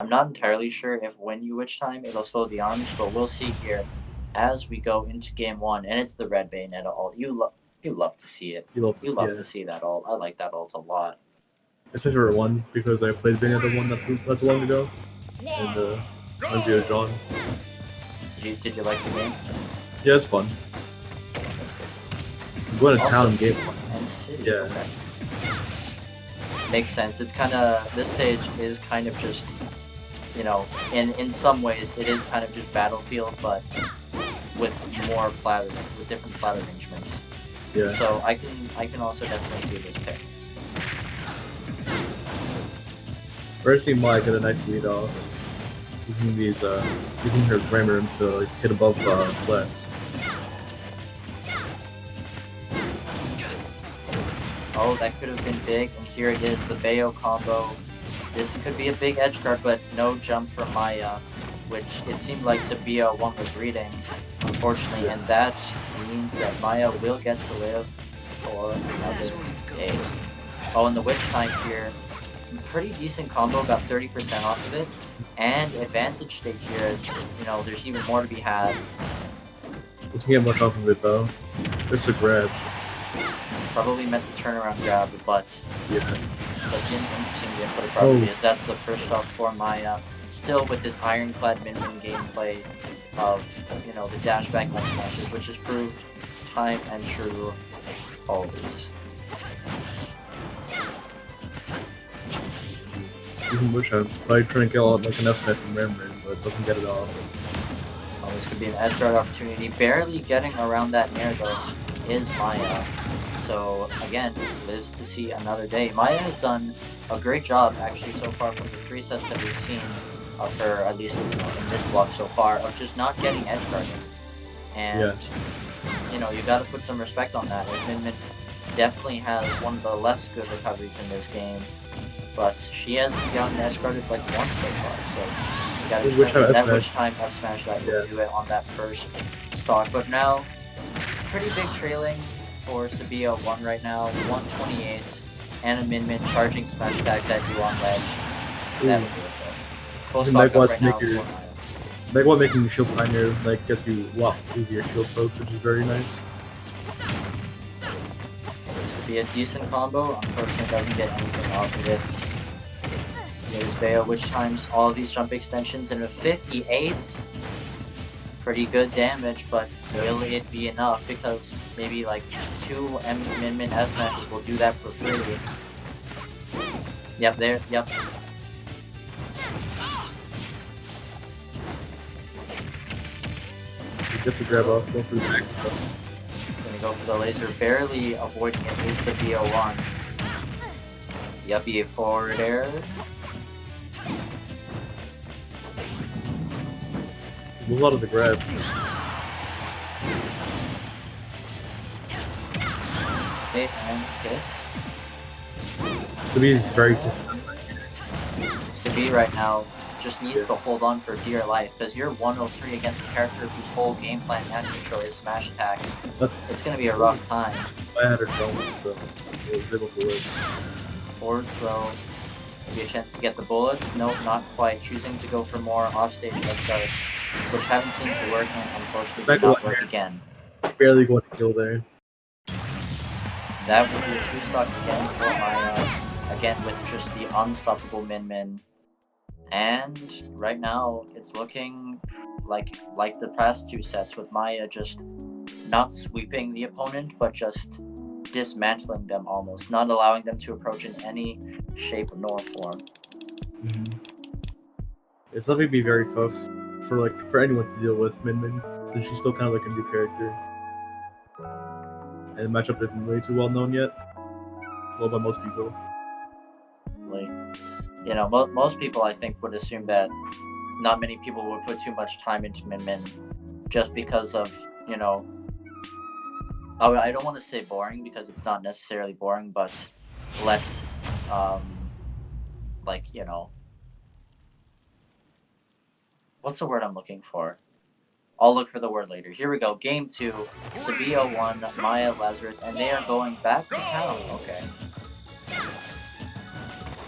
I'm not entirely sure if when you witch time it'll slow the arms, but we'll see here as we go into game 1, and it's the red Bayonetta ult. You love to see it. You love to see that ult. I like that ult a lot. Especially for 1, because I played Bayonetta 1 not too long ago, and I'm John. Did you like the game? Yeah, it's fun. That's good. I'm going to town game. And city. Yeah. Okay. Makes sense. It's kind of, this stage is kind of just, you know, in some ways it is kind of just Battlefield, but with more platter, with different platter arrangements. Yeah. So I can also definitely see this pick. First team Maya get a nice lead off. Using her grammar to hit above flats. Oh, that could have been big, and here it is, the Bayo combo. This could be a big edge guard, but no jump from Maya, which it seemed like Sabi01 was reading, unfortunately, and that means that Maya will get to live for another day. Oh, and the witch time here, pretty decent combo, got 30% off of it, and advantage state here is, you know, there's even more to be had. Let's get much off of it though. It's a grab. Probably meant to turn around grab, but yeah. But the interesting gameplay probably is that's the first stock for Maya. Still with this ironclad minimum gameplay of, you know, the dashback up smashes, which has proved time and true always. Using Bush out, probably trying to get out like an F smash from Ramrin, but doesn't get it off. Oh, this could be an edge guard opportunity. Barely getting around that nair though is Maya. So again, lives to see another day. Maya has done a great job actually so far from the 3 sets that we've seen of her, at least in this block so far, of just not getting edge guarding. And you know, you got to put some respect on that. Min Min definitely has one of the less good recoveries in this game, but she hasn't gotten edge guarded like once so far. So you got to respect that which time F smash that will do it on that first stock. But now, pretty big trailing for Sabi01 right now, 128, and a Min charging smash attacks at you on ledge. That would do it. Full stock up right now for Maya. Like what making the shield timer like gets you a lot easier shield pokes, which is very nice. This would be a decent combo. Unfortunately, doesn't get anything off of it. There's Bayo, which times all of these jump extensions into 58. Pretty good damage, but will it be enough? Because maybe like 2 Min S smashes will do that for free. Yep, there, yep. He gets a grab off, go for the back. Gonna go for the laser, barely avoiding it, is the BO1. Yuppie, forward air. Move out of the grab. Okay, and hits. Sabi is very good. Sabi right now just needs to hold on for dear life, because you're 103 against a character whose whole game plan and neutral is smash attacks. It's gonna be a rough time. I had her thrown, so it was able to live. Forward throw. Maybe a chance to get the bullets. Nope, not quite. Choosing to go for more offstage edge guards, which haven't seemed to work, and unfortunately did not work again. Barely going to kill there. That would be a 2-stock again for Maya. Again with just the unstoppable Min. And right now it's looking like the past 2 sets, with Maya just not sweeping the opponent, but just dismantling them almost, not allowing them to approach in any shape nor form. It's definitely be very tough for anyone to deal with Min, since she's still kind of like a new character. And the matchup isn't really too well known yet. Well, by most people. Like, you know, most people I think would assume that not many people would put too much time into Min just because of, you know, I don't want to say boring, because it's not necessarily boring, but less, like, you know, what's the word I'm looking for? I'll look for the word later. Here we go. Game 2. Sabi01, MayaLazarus, and they are going back to town. Okay.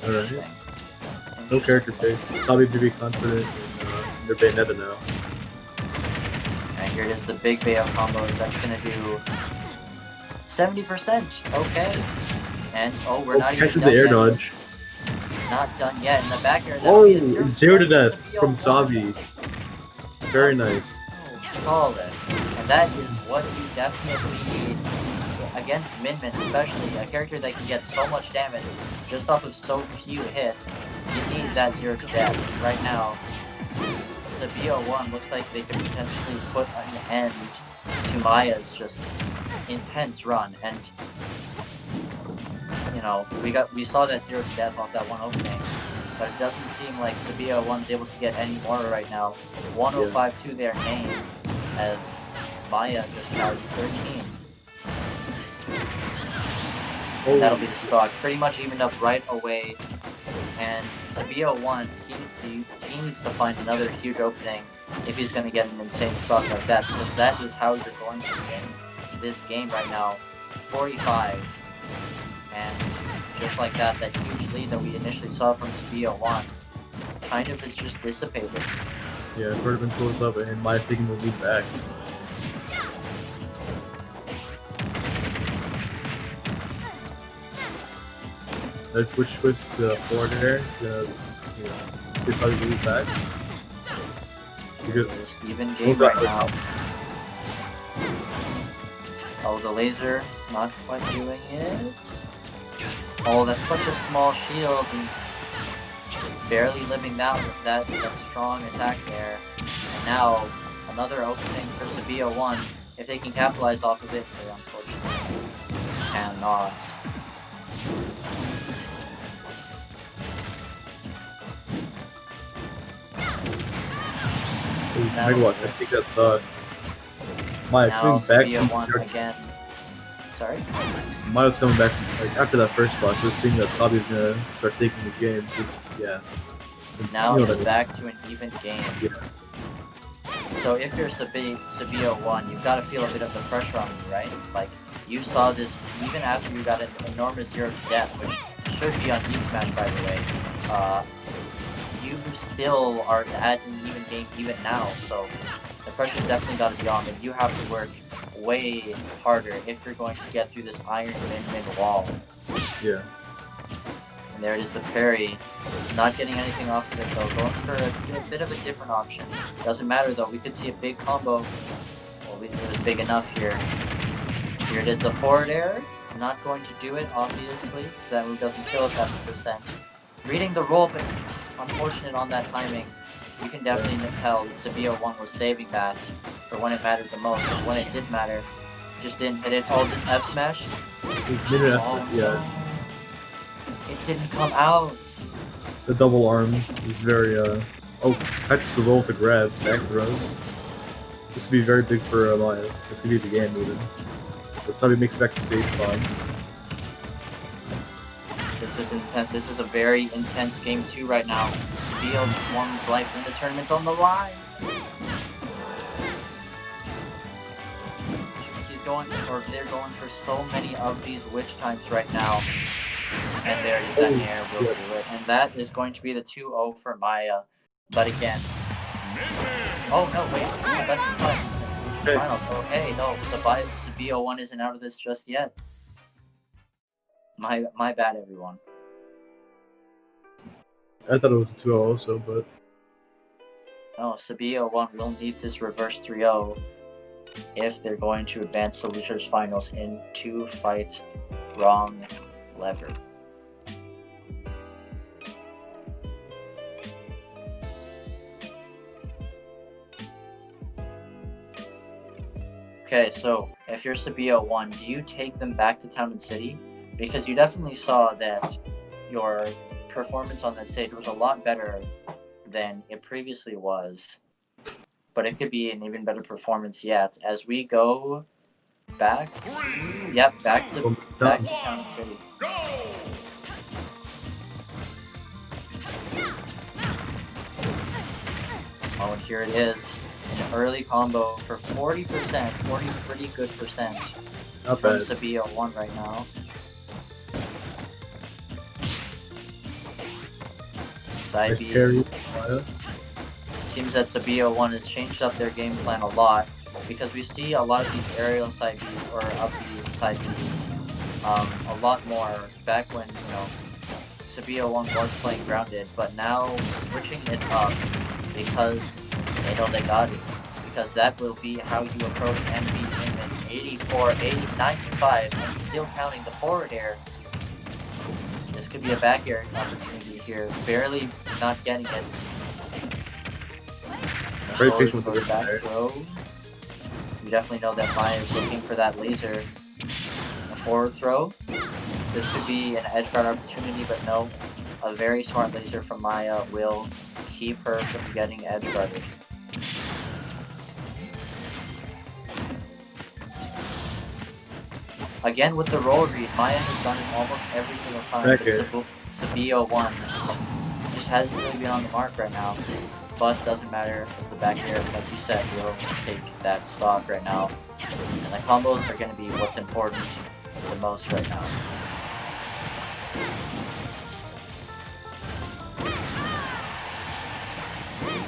Alright. No character pick. Sabi to be confident in their Bayonetta now. And here it is, the big Bayo combos. That's gonna do 70%. Okay. And we're not even catches done the air yet. dodge. Not done yet. In the back air, Oh, be a 0 to death Sabi01. from Sabi. Very nice. Solid. And that is what you definitely need against Min-Min, especially a character that can get so much damage just off of so few hits. You need that 0 to death. Right now, Sabi01 looks like they could potentially put an end to Maya's just intense run. And you know, we saw that 0 to death off that one opening, but it doesn't seem like Sabi01's able to get any more right now. 105 to their name, as Maya just has 13. Oh. That'll be the stock. Pretty much evened up right away. And Sabi01, he needs to find another huge opening if he's going to get an insane stock like that, because that is how you're going to win this game right now. 45. And just like that huge lead that we initially saw from Sabi01 kind of is just dissipated. Yeah, it's already been closed up, and Maya's taking the lead back. Let's switch to forward air to get Sabi the lead back. Because It's even game right now. Oh, the laser not quite doing it. Oh, that's such a small shield, and barely living that with that strong attack there. And now another opening for Sabi01. If they can capitalize off of it, they unfortunately cannot. Megawatts, I think that's Maya Now coming back Sabi01 from again. Sorry? Maya's coming back like after that first spot, just seeing that Sabi's gonna start taking his game. Just Now you know it's what I mean. back to an even game. Yeah. So if you're Sabi01, you've got to feel a bit of the pressure on you, right? Like, you saw this even after you got an enormous 0 to death, which should be on Beat Smash, by the way. You still are at an even game even now, so the pressure's definitely got to be on, but you have to work way harder if you're going to get through this iron mid wall. Yeah. And there it is, the parry. Not getting anything off of it though. Going for a bit of a different option. Doesn't matter though. We could see a big combo. Well, it was big enough here. So here it is, the forward air. Not going to do it, obviously, because that move doesn't kill at that %. Reading the roll, but unfortunate on that timing. You can definitely tell that Sabi01 was saving that for when it mattered the most. And when it did matter, just didn't hit it. Oh, this F smash. Yeah. It didn't come out. The double arm is very catches the roll with the grab, back throws. This would be very big for Maya. This could be the game even. But Sabi makes it back to stage 5. This is intense. This is a very intense game 2 right now. Sabi01's life in the tournament's on the line. He's going, or they're going for so many of these witch times right now. And there it is, that air will do it. And that is going to be the 2-0 for Maya. But again... Oh, no, wait. Best of 5. Finals. Okay, no. Sabi01 isn't out of this just yet. My bad, everyone. I thought it was a 2-0 also, but... No, Sabi01 will need this reverse 3-0 if they're going to advance to losers finals in 2 fight wrong lever. Okay, so if you're Sabi01, do you take them back to Town and City? Because you definitely saw that your performance on that stage was a lot better than it previously was. But it could be an even better performance yet. As we go back, back to Town and City. Oh, and here it is. An early combo for 40%, 40 pretty good percent Not from bad. Sabi01 right now. side Nice parry, Bs. Maya. Seems that Sabi01 has changed up their game plan a lot because we see a lot of these aerial side Bs or up Bs, side Bs, a lot more back when, you know, Sabi01 was playing grounded, but now switching it up because they know they got it. Because that will be how you approach MB in 84, 80, 95, and still counting the forward air. This could be a back air opportunity here. Barely not getting it. Very patient For with the the back air. throw. You definitely know that Maya is looking for that laser. A forward throw. This could be an edge guard opportunity, but no. A very smart laser from Maya will keep her from getting edge guarded. Again, with the roll read, Maya has done it almost every single time. Back But air. Sabi01 just hasn't really been on the mark right now. But doesn't matter, as the back air, like you said, will take that stock right now. And the combos are going to be what's important the most right now.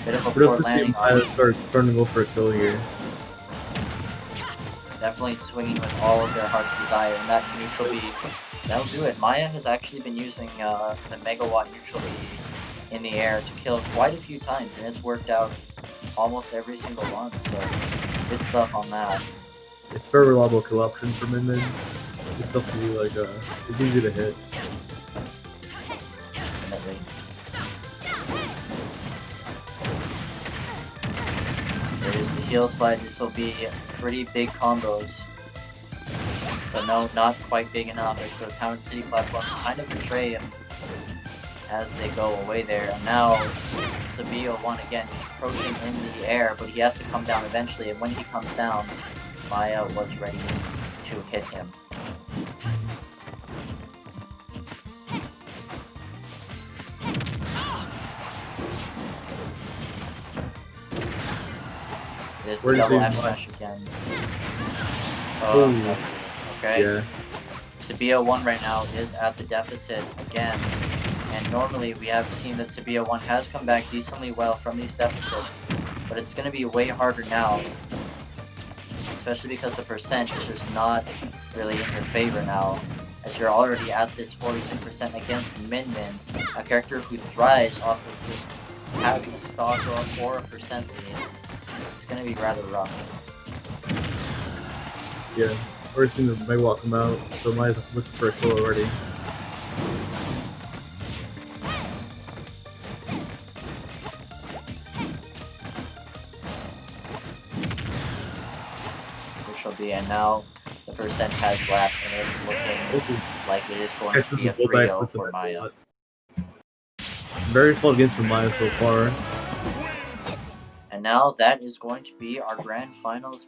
Bit of a We're poor just landing Maya on, start starting to go for a kill here. definitely swinging with all of their heart's desire, and that neutral B, that'll do it. Maya has actually been using the megawatt neutral B in the air to kill quite a few times, and it's worked out almost every single one, so good stuff on that. It's a very reliable kill option for Min. It's stuff to be like, it's easy to hit. Definitely. There's the heel slide. This will be pretty big combos, but no, not quite big enough, as the Town and City platforms kind of betray him as they go away there. And now Sabi01 again approaching in the air, but he has to come down eventually, and when he comes down, Maya was ready to hit him. There's Where the does double he- F smash again. Oh. Okay. Yeah. Sabi01 right now is at the deficit again. And normally we have seen that Sabi01 has come back decently well from these deficits, but it's going to be way harder now. Especially because the percent is just not really in your favor now, as you're already at this 46% against Min, a character who thrives off of just having a stock or a percent lead. It's going to be rather rough. Yeah. Already seen the megawatt come out, so Maya's looking for a kill already. Which will be, and now the percent has left, and it's looking like it is going to be a 3-0 for Maya. Very solid games from Maya so far. And now that is going to be our grand finals